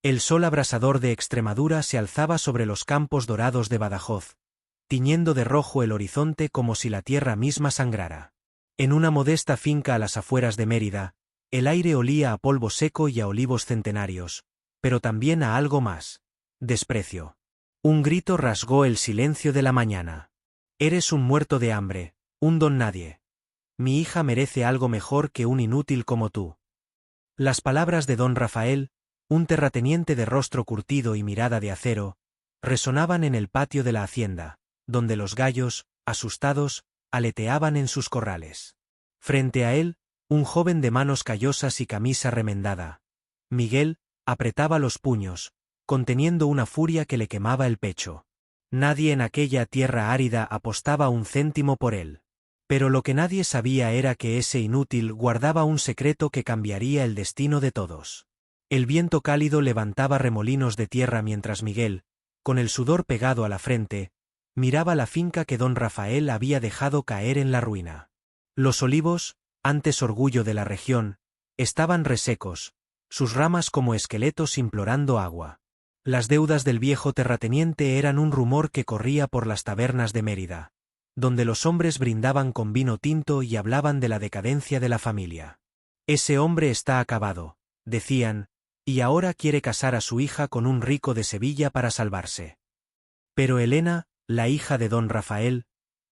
El sol abrasador de Extremadura se alzaba sobre los campos dorados de Badajoz, tiñendo de rojo el horizonte como si la tierra misma sangrara. En una modesta finca a las afueras de Mérida, el aire olía a polvo seco y a olivos centenarios, pero también a algo más: desprecio. Un grito rasgó el silencio de la mañana. Eres un muerto de hambre, un don nadie. Mi hija merece algo mejor que un inútil como tú. Las palabras de don Rafael, un terrateniente de rostro curtido y mirada de acero, resonaban en el patio de la hacienda, donde los gallos, asustados, aleteaban en sus corrales. Frente a él, un joven de manos callosas y camisa remendada. Miguel apretaba los puños, conteniendo una furia que le quemaba el pecho. Nadie en aquella tierra árida apostaba un céntimo por él. Pero lo que nadie sabía era que ese inútil guardaba un secreto que cambiaría el destino de todos. El viento cálido levantaba remolinos de tierra mientras Miguel, con el sudor pegado a la frente, miraba la finca que don Rafael había dejado caer en la ruina. Los olivos, antes orgullo de la región, estaban resecos, sus ramas como esqueletos implorando agua. Las deudas del viejo terrateniente eran un rumor que corría por las tabernas de Mérida, donde los hombres brindaban con vino tinto y hablaban de la decadencia de la familia. Ese hombre está acabado, decían, y ahora quiere casar a su hija con un rico de Sevilla para salvarse. Pero Elena, la hija de don Rafael,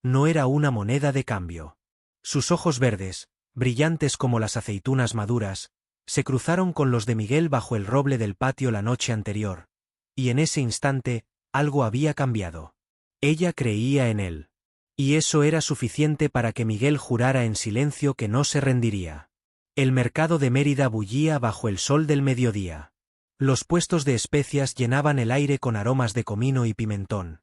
no era una moneda de cambio. Sus ojos verdes, brillantes como las aceitunas maduras, se cruzaron con los de Miguel bajo el roble del patio la noche anterior, y en ese instante, algo había cambiado. Ella creía en él. Y eso era suficiente para que Miguel jurara en silencio que no se rendiría. El mercado de Mérida bullía bajo el sol del mediodía. Los puestos de especias llenaban el aire con aromas de comino y pimentón,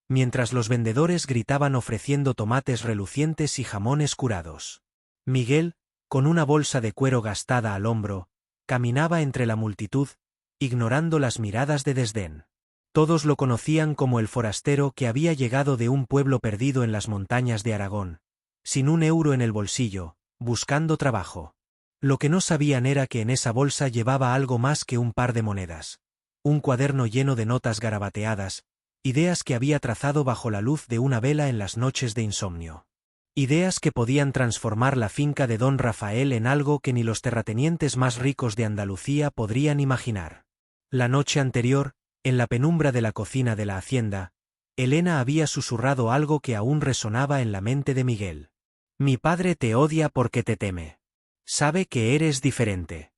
mientras los vendedores gritaban ofreciendo tomates relucientes y jamones curados. Miguel, con una bolsa de cuero gastada al hombro, caminaba entre la multitud, ignorando las miradas de desdén. Todos lo conocían como el forastero que había llegado de un pueblo perdido en las montañas de Aragón, sin un euro en el bolsillo, buscando trabajo. Lo que no sabían era que en esa bolsa llevaba algo más que un par de monedas. Un cuaderno lleno de notas garabateadas, ideas que había trazado bajo la luz de una vela en las noches de insomnio. Ideas que podían transformar la finca de don Rafael en algo que ni los terratenientes más ricos de Andalucía podrían imaginar. La noche anterior, en la penumbra de la cocina de la hacienda, Elena había susurrado algo que aún resonaba en la mente de Miguel. Mi padre te odia porque te teme. Sabe que eres diferente.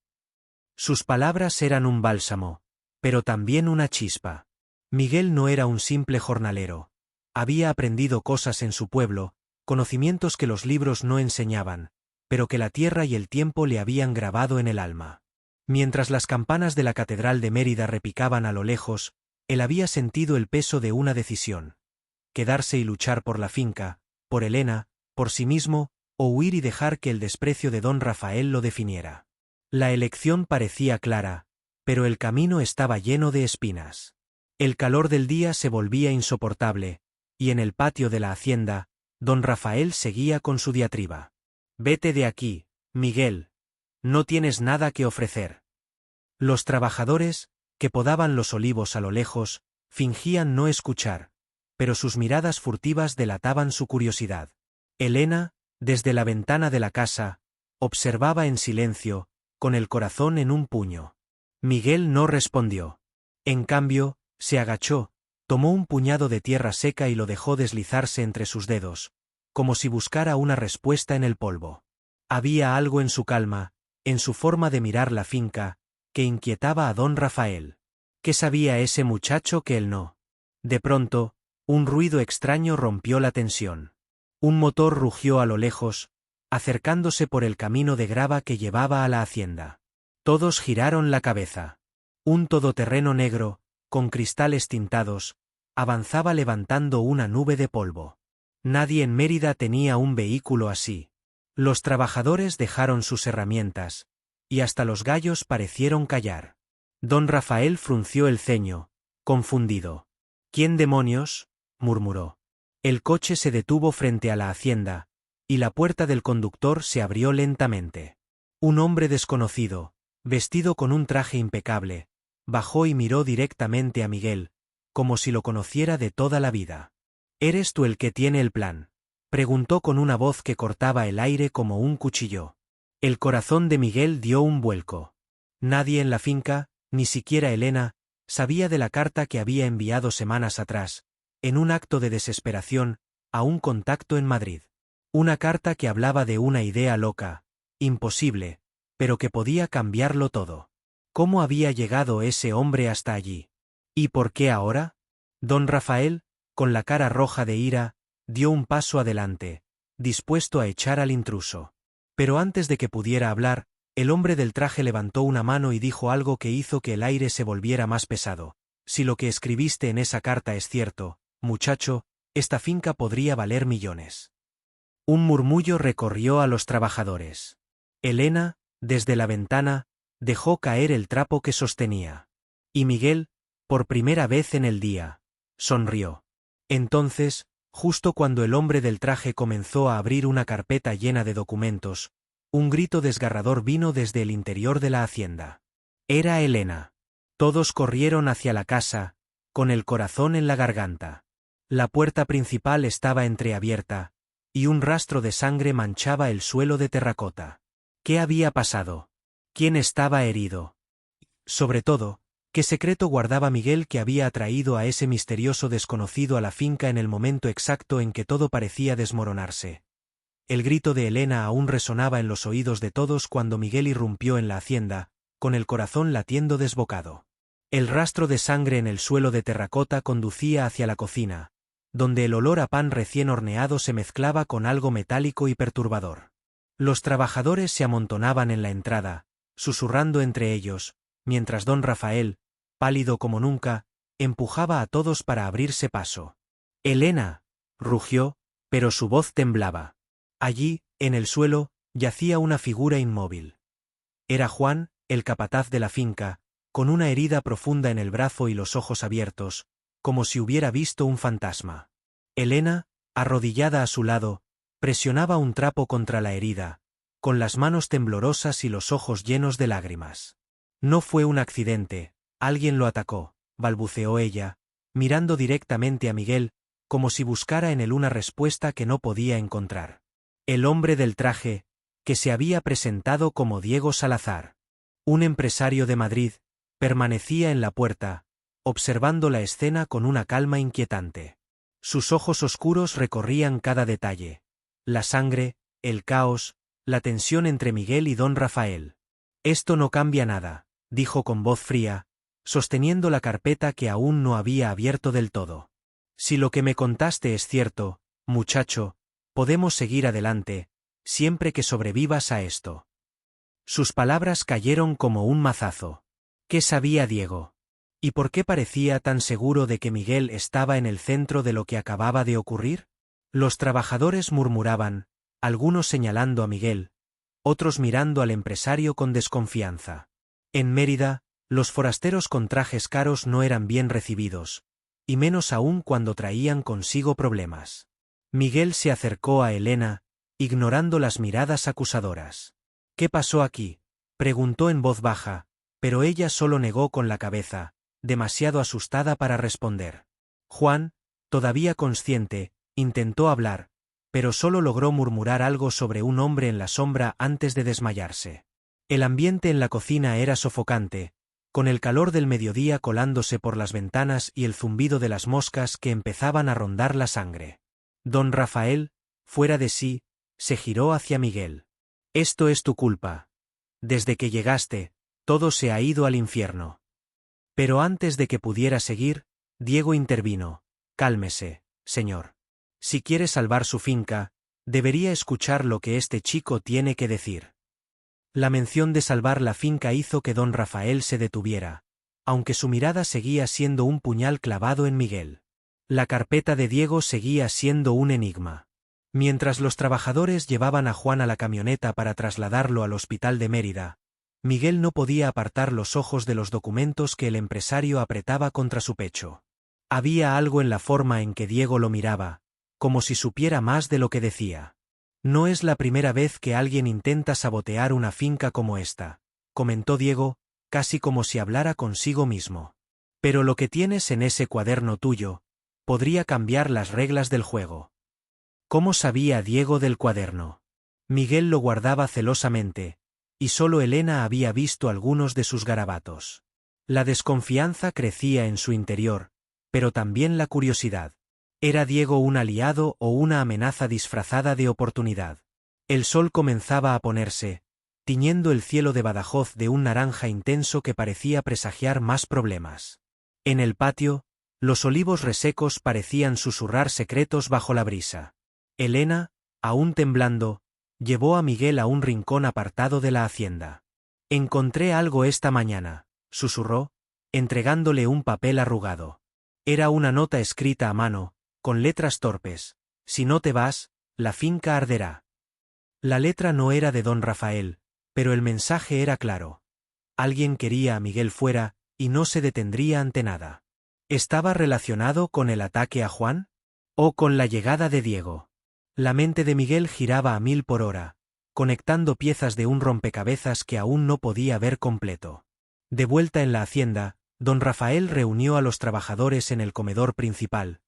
Sus palabras eran un bálsamo, pero también una chispa. Miguel no era un simple jornalero. Había aprendido cosas en su pueblo, conocimientos que los libros no enseñaban, pero que la tierra y el tiempo le habían grabado en el alma. Mientras las campanas de la catedral de Mérida repicaban a lo lejos, él había sentido el peso de una decisión: quedarse y luchar por la finca, por Elena, por sí mismo, o huir y dejar que el desprecio de don Rafael lo definiera. La elección parecía clara, pero el camino estaba lleno de espinas. El calor del día se volvía insoportable, y en el patio de la hacienda, don Rafael seguía con su diatriba. Vete de aquí, Miguel. No tienes nada que ofrecer. Los trabajadores, que podaban los olivos a lo lejos, fingían no escuchar, pero sus miradas furtivas delataban su curiosidad. Elena, desde la ventana de la casa, observaba en silencio, con el corazón en un puño. Miguel no respondió. En cambio, se agachó, tomó un puñado de tierra seca y lo dejó deslizarse entre sus dedos, como si buscara una respuesta en el polvo. Había algo en su calma, en su forma de mirar la finca, que inquietaba a don Rafael. ¿Qué sabía ese muchacho que él no? De pronto, un ruido extraño rompió la tensión. Un motor rugió a lo lejos, acercándose por el camino de grava que llevaba a la hacienda. Todos giraron la cabeza. Un todoterreno negro, con cristales tintados, avanzaba levantando una nube de polvo. Nadie en Mérida tenía un vehículo así. Los trabajadores dejaron sus herramientas, y hasta los gallos parecieron callar. Don Rafael frunció el ceño, confundido. ¿Quién demonios? Murmuró. El coche se detuvo frente a la hacienda, y la puerta del conductor se abrió lentamente. Un hombre desconocido, vestido con un traje impecable, bajó y miró directamente a Miguel, como si lo conociera de toda la vida. ¿Eres tú el que tiene el plan?, preguntó con una voz que cortaba el aire como un cuchillo. El corazón de Miguel dio un vuelco. Nadie en la finca, ni siquiera Elena, sabía de la carta que había enviado semanas atrás, en un acto de desesperación, a un contacto en Madrid. Una carta que hablaba de una idea loca, imposible, pero que podía cambiarlo todo. ¿Cómo había llegado ese hombre hasta allí? ¿Y por qué ahora? Don Rafael, con la cara roja de ira, dio un paso adelante, dispuesto a echar al intruso. Pero antes de que pudiera hablar, el hombre del traje levantó una mano y dijo algo que hizo que el aire se volviera más pesado. Si lo que escribiste en esa carta es cierto, muchacho, esta finca podría valer millones. Un murmullo recorrió a los trabajadores. Elena, desde la ventana, dejó caer el trapo que sostenía. Y Miguel, por primera vez en el día, sonrió. Entonces, justo cuando el hombre del traje comenzó a abrir una carpeta llena de documentos, un grito desgarrador vino desde el interior de la hacienda. Era Elena. Todos corrieron hacia la casa, con el corazón en la garganta. La puerta principal estaba entreabierta, y un rastro de sangre manchaba el suelo de terracota. ¿Qué había pasado? ¿Quién estaba herido? Sobre todo, ¿qué secreto guardaba Miguel que había atraído a ese misterioso desconocido a la finca en el momento exacto en que todo parecía desmoronarse? El grito de Elena aún resonaba en los oídos de todos cuando Miguel irrumpió en la hacienda, con el corazón latiendo desbocado. El rastro de sangre en el suelo de terracota conducía hacia la cocina, donde el olor a pan recién horneado se mezclaba con algo metálico y perturbador. Los trabajadores se amontonaban en la entrada, susurrando entre ellos, mientras don Rafael, pálido como nunca, empujaba a todos para abrirse paso. «Elena», rugió, pero su voz temblaba. Allí, en el suelo, yacía una figura inmóvil. Era Juan, el capataz de la finca, con una herida profunda en el brazo y los ojos abiertos, como si hubiera visto un fantasma. Elena, arrodillada a su lado, presionaba un trapo contra la herida, con las manos temblorosas y los ojos llenos de lágrimas. «No fue un accidente, alguien lo atacó», balbuceó ella, mirando directamente a Miguel, como si buscara en él una respuesta que no podía encontrar. El hombre del traje, que se había presentado como Diego Salazar, un empresario de Madrid, permanecía en la puerta, observando la escena con una calma inquietante. Sus ojos oscuros recorrían cada detalle: la sangre, el caos, la tensión entre Miguel y don Rafael. «Esto no cambia nada», dijo con voz fría, sosteniendo la carpeta que aún no había abierto del todo. «Si lo que me contaste es cierto, muchacho, podemos seguir adelante, siempre que sobrevivas a esto». Sus palabras cayeron como un mazazo. ¿Qué sabía Diego? ¿Y por qué parecía tan seguro de que Miguel estaba en el centro de lo que acababa de ocurrir? Los trabajadores murmuraban, algunos señalando a Miguel, otros mirando al empresario con desconfianza. En Mérida, los forasteros con trajes caros no eran bien recibidos, y menos aún cuando traían consigo problemas. Miguel se acercó a Elena, ignorando las miradas acusadoras. «¿Qué pasó aquí?», preguntó en voz baja, pero ella solo negó con la cabeza, demasiado asustada para responder. Juan, todavía consciente, intentó hablar, pero solo logró murmurar algo sobre un hombre en la sombra antes de desmayarse. El ambiente en la cocina era sofocante, con el calor del mediodía colándose por las ventanas y el zumbido de las moscas que empezaban a rondar la sangre. Don Rafael, fuera de sí, se giró hacia Miguel. «Esto es tu culpa. Desde que llegaste, todo se ha ido al infierno». Pero antes de que pudiera seguir, Diego intervino. «Cálmese, señor. Si quiere salvar su finca, debería escuchar lo que este chico tiene que decir». La mención de salvar la finca hizo que don Rafael se detuviera, aunque su mirada seguía siendo un puñal clavado en Miguel. La carpeta de Diego seguía siendo un enigma. Mientras los trabajadores llevaban a Juan a la camioneta para trasladarlo al hospital de Mérida, Miguel no podía apartar los ojos de los documentos que el empresario apretaba contra su pecho. Había algo en la forma en que Diego lo miraba, como si supiera más de lo que decía. «No es la primera vez que alguien intenta sabotear una finca como esta», comentó Diego, casi como si hablara consigo mismo. Pero lo que tienes en ese cuaderno tuyo, podría cambiar las reglas del juego. ¿Cómo sabía Diego del cuaderno? Miguel lo guardaba celosamente, y solo Elena había visto algunos de sus garabatos. La desconfianza crecía en su interior, pero también la curiosidad. ¿Era Diego un aliado o una amenaza disfrazada de oportunidad? El sol comenzaba a ponerse, tiñendo el cielo de Badajoz de un naranja intenso que parecía presagiar más problemas. En el patio, los olivos resecos parecían susurrar secretos bajo la brisa. Elena, aún temblando, llevó a Miguel a un rincón apartado de la hacienda. «Encontré algo esta mañana», susurró, entregándole un papel arrugado. Era una nota escrita a mano, con letras torpes. «Si no te vas, la finca arderá». La letra no era de don Rafael, pero el mensaje era claro. Alguien quería a Miguel fuera, y no se detendría ante nada. ¿Estaba relacionado con el ataque a Juan? ¿O con la llegada de Diego? La mente de Miguel giraba a 1000 por hora, conectando piezas de un rompecabezas que aún no podía ver completo. De vuelta en la hacienda, don Rafael reunió a los trabajadores en el comedor principal,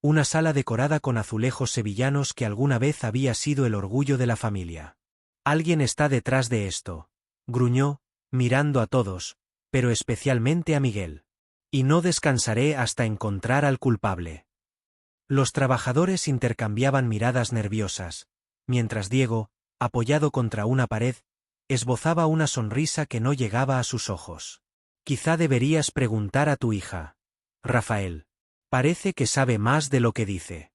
una sala decorada con azulejos sevillanos que alguna vez había sido el orgullo de la familia. «Alguien está detrás de esto», gruñó, mirando a todos, pero especialmente a Miguel. «Y no descansaré hasta encontrar al culpable». Los trabajadores intercambiaban miradas nerviosas, mientras Diego, apoyado contra una pared, esbozaba una sonrisa que no llegaba a sus ojos. «Quizá deberías preguntar a tu hija, Rafael. Parece que sabe más de lo que dice».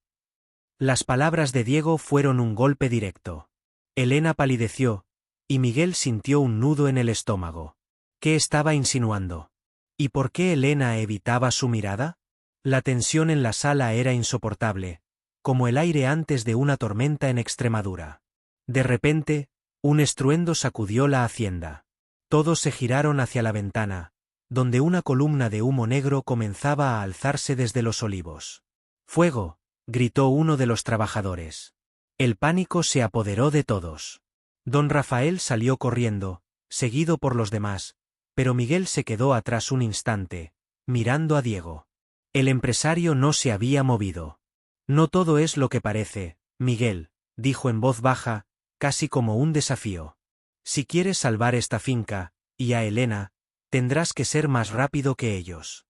Las palabras de Diego fueron un golpe directo. Elena palideció, y Miguel sintió un nudo en el estómago. ¿Qué estaba insinuando? ¿Y por qué Elena evitaba su mirada? La tensión en la sala era insoportable, como el aire antes de una tormenta en Extremadura. De repente, un estruendo sacudió la hacienda. Todos se giraron hacia la ventana, donde una columna de humo negro comenzaba a alzarse desde los olivos. «¡Fuego!», gritó uno de los trabajadores. El pánico se apoderó de todos. Don Rafael salió corriendo, seguido por los demás, pero Miguel se quedó atrás un instante, mirando a Diego. El empresario no se había movido. «No todo es lo que parece, Miguel», dijo en voz baja, casi como un desafío. «Si quieres salvar esta finca, y a Elena, tendrás que ser más rápido que ellos».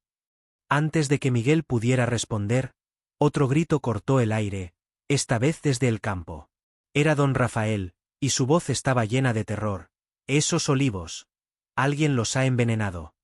Antes de que Miguel pudiera responder, otro grito cortó el aire, esta vez desde el campo. Era don Rafael, y su voz estaba llena de terror. «Esos olivos. Alguien los ha envenenado».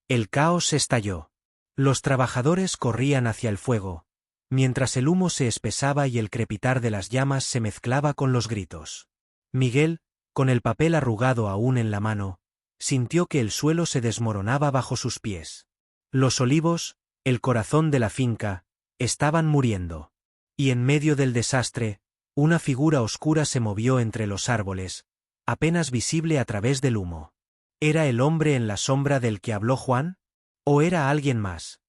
El caos estalló. Los trabajadores corrían hacia el fuego, mientras el humo se espesaba y el crepitar de las llamas se mezclaba con los gritos. Miguel, con el papel arrugado aún en la mano, sintió que el suelo se desmoronaba bajo sus pies. Los olivos, el corazón de la finca, estaban muriendo. Y en medio del desastre, una figura oscura se movió entre los árboles, apenas visible a través del humo. ¿Era el hombre en la sombra del que habló Juan? ¿O era alguien más?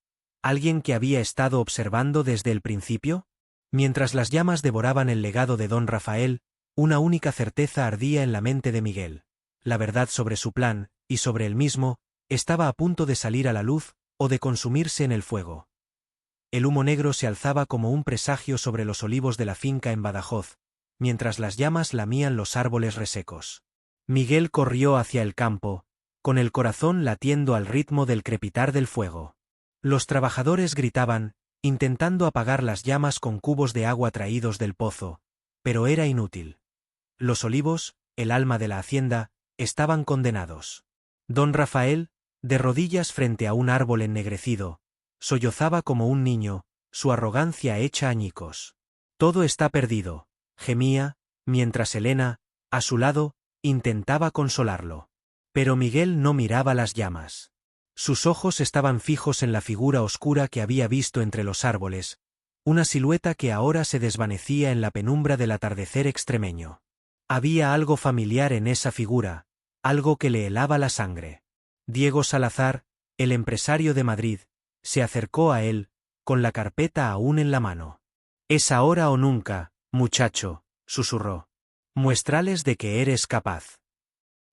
¿Alguien que había estado observando desde el principio? Mientras las llamas devoraban el legado de don Rafael, una única certeza ardía en la mente de Miguel. La verdad sobre su plan, y sobre él mismo, estaba a punto de salir a la luz, o de consumirse en el fuego. El humo negro se alzaba como un presagio sobre los olivos de la finca en Badajoz, mientras las llamas lamían los árboles resecos. Miguel corrió hacia el campo, con el corazón latiendo al ritmo del crepitar del fuego. Los trabajadores gritaban, intentando apagar las llamas con cubos de agua traídos del pozo, pero era inútil. Los olivos, el alma de la hacienda, estaban condenados. Don Rafael, de rodillas frente a un árbol ennegrecido, sollozaba como un niño, su arrogancia hecha añicos. «Todo está perdido», gemía, mientras Elena, a su lado, intentaba consolarlo. Pero Miguel no miraba las llamas. Sus ojos estaban fijos en la figura oscura que había visto entre los árboles, una silueta que ahora se desvanecía en la penumbra del atardecer extremeño. Había algo familiar en esa figura, algo que le helaba la sangre. Diego Salazar, el empresario de Madrid, se acercó a él, con la carpeta aún en la mano. «Es ahora o nunca, muchacho», susurró. «Muéstrales de que eres capaz».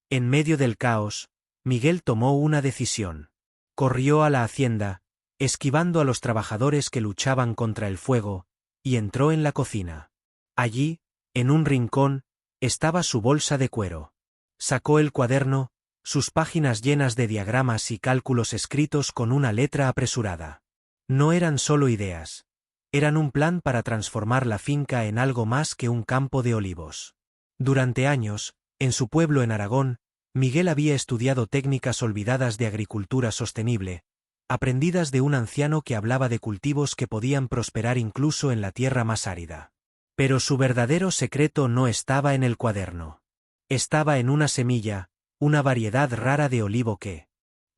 En medio del caos, Miguel tomó una decisión. Corrió a la hacienda, esquivando a los trabajadores que luchaban contra el fuego, y entró en la cocina. Allí, en un rincón, estaba su bolsa de cuero. Sacó el cuaderno, sus páginas llenas de diagramas y cálculos escritos con una letra apresurada. No eran solo ideas. Eran un plan para transformar la finca en algo más que un campo de olivos. Durante años, en su pueblo en Aragón, Miguel había estudiado técnicas olvidadas de agricultura sostenible, aprendidas de un anciano que hablaba de cultivos que podían prosperar incluso en la tierra más árida. Pero su verdadero secreto no estaba en el cuaderno. Estaba en una semilla, una variedad rara de olivo que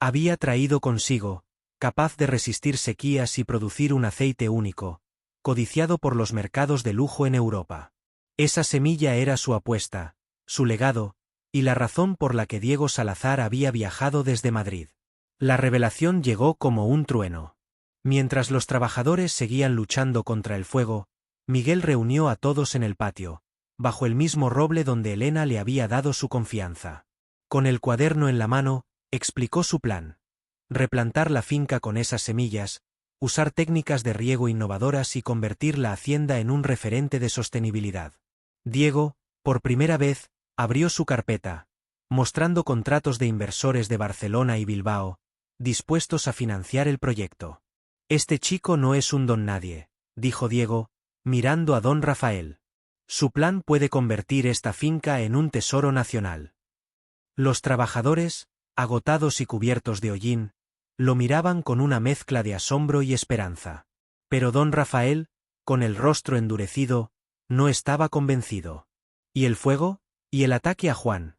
había traído consigo, capaz de resistir sequías y producir un aceite único, codiciado por los mercados de lujo en Europa. Esa semilla era su apuesta, su legado, y la razón por la que Diego Salazar había viajado desde Madrid. La revelación llegó como un trueno. Mientras los trabajadores seguían luchando contra el fuego, Miguel reunió a todos en el patio, bajo el mismo roble donde Elena le había dado su confianza. Con el cuaderno en la mano, explicó su plan. Replantar la finca con esas semillas, usar técnicas de riego innovadoras y convertir la hacienda en un referente de sostenibilidad. Diego, por primera vez, abrió su carpeta, mostrando contratos de inversores de Barcelona y Bilbao, dispuestos a financiar el proyecto. Este chico no es un don nadie, dijo Diego, mirando a don Rafael. Su plan puede convertir esta finca en un tesoro nacional. Los trabajadores, agotados y cubiertos de hollín, lo miraban con una mezcla de asombro y esperanza. Pero don Rafael, con el rostro endurecido, no estaba convencido. ¿Y el fuego? ¿Y el ataque a Juan?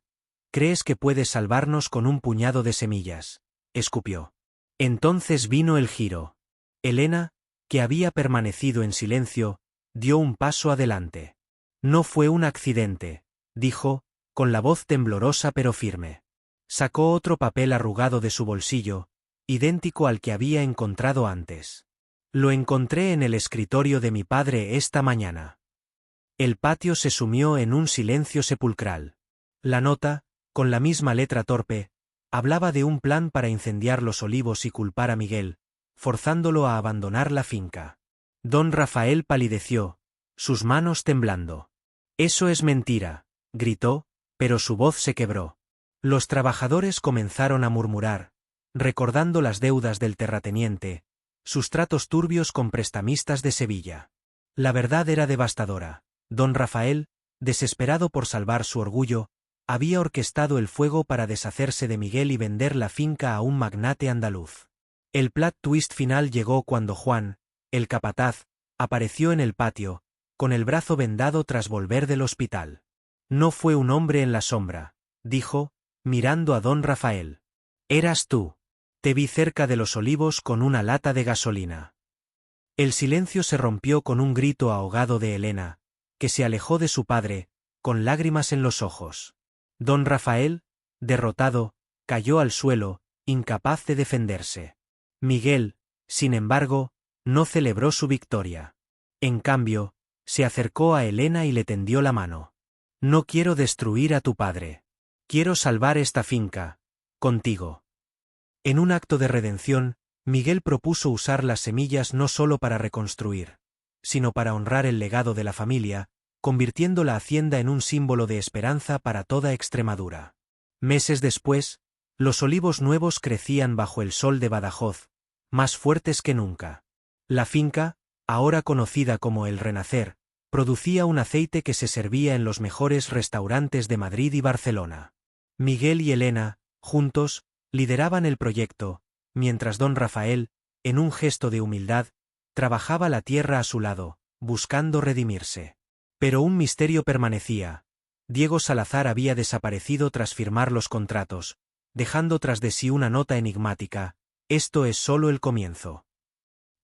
¿Crees que puedes salvarnos con un puñado de semillas?, escupió. Entonces vino el giro. Elena, que había permanecido en silencio, dio un paso adelante. No fue un accidente, dijo, con la voz temblorosa pero firme. Sacó otro papel arrugado de su bolsillo, idéntico al que había encontrado antes. Lo encontré en el escritorio de mi padre esta mañana. El patio se sumió en un silencio sepulcral. La nota, con la misma letra torpe, hablaba de un plan para incendiar los olivos y culpar a Miguel, forzándolo a abandonar la finca. Don Rafael palideció, sus manos temblando. «Eso es mentira», gritó, pero su voz se quebró. Los trabajadores comenzaron a murmurar, recordando las deudas del terrateniente, sus tratos turbios con prestamistas de Sevilla. La verdad era devastadora. Don Rafael, desesperado por salvar su orgullo, había orquestado el fuego para deshacerse de Miguel y vender la finca a un magnate andaluz. El plot twist final llegó cuando Juan, el capataz, apareció en el patio, con el brazo vendado tras volver del hospital. No fue un hombre en la sombra, dijo, mirando a don Rafael. Eras tú. Te vi cerca de los olivos con una lata de gasolina. El silencio se rompió con un grito ahogado de Elena, que se alejó de su padre, con lágrimas en los ojos. Don Rafael, derrotado, cayó al suelo, incapaz de defenderse. Miguel, sin embargo, no celebró su victoria. En cambio, se acercó a Elena y le tendió la mano. No quiero destruir a tu padre. Quiero salvar esta finca, contigo. En un acto de redención, Miguel propuso usar las semillas no solo para reconstruir, sino para honrar el legado de la familia, convirtiendo la hacienda en un símbolo de esperanza para toda Extremadura. Meses después, los olivos nuevos crecían bajo el sol de Badajoz, más fuertes que nunca. La finca, ahora conocida como El Renacer, producía un aceite que se servía en los mejores restaurantes de Madrid y Barcelona. Miguel y Elena, juntos, lideraban el proyecto, mientras don Rafael, en un gesto de humildad, trabajaba la tierra a su lado, buscando redimirse. Pero un misterio permanecía. Diego Salazar había desaparecido tras firmar los contratos, dejando tras de sí una nota enigmática: «Esto es solo el comienzo».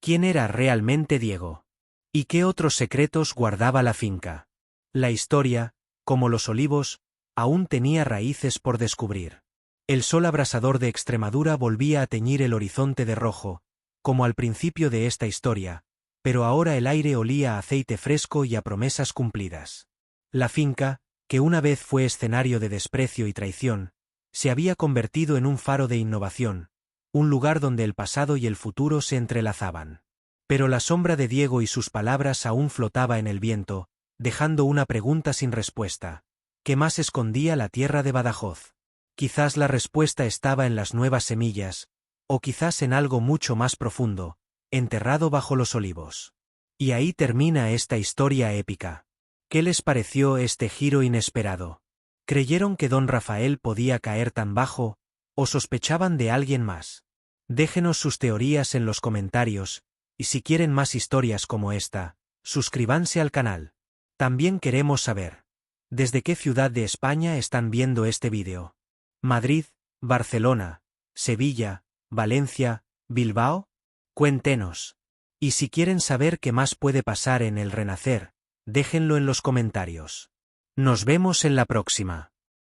¿Quién era realmente Diego? ¿Y qué otros secretos guardaba la finca? La historia, como los olivos, aún tenía raíces por descubrir. El sol abrasador de Extremadura volvía a teñir el horizonte de rojo, como al principio de esta historia, pero ahora el aire olía a aceite fresco y a promesas cumplidas. La finca, que una vez fue escenario de desprecio y traición, Se había convertido en un faro de innovación, un lugar donde el pasado y el futuro se entrelazaban. Pero la sombra de Diego y sus palabras aún flotaba en el viento, dejando una pregunta sin respuesta. ¿Qué más escondía la tierra de Badajoz? Quizás la respuesta estaba en las nuevas semillas, o quizás en algo mucho más profundo, enterrado bajo los olivos. Y ahí termina esta historia épica. ¿Qué les pareció este giro inesperado? ¿Creyeron que don Rafael podía caer tan bajo, o sospechaban de alguien más? Déjenos sus teorías en los comentarios, y si quieren más historias como esta, suscríbanse al canal. También queremos saber, ¿desde qué ciudad de España están viendo este vídeo? ¿Madrid, Barcelona, Sevilla, Valencia, Bilbao? Cuéntenos. Y si quieren saber qué más puede pasar en el Renacer, déjenlo en los comentarios. Nos vemos en la próxima.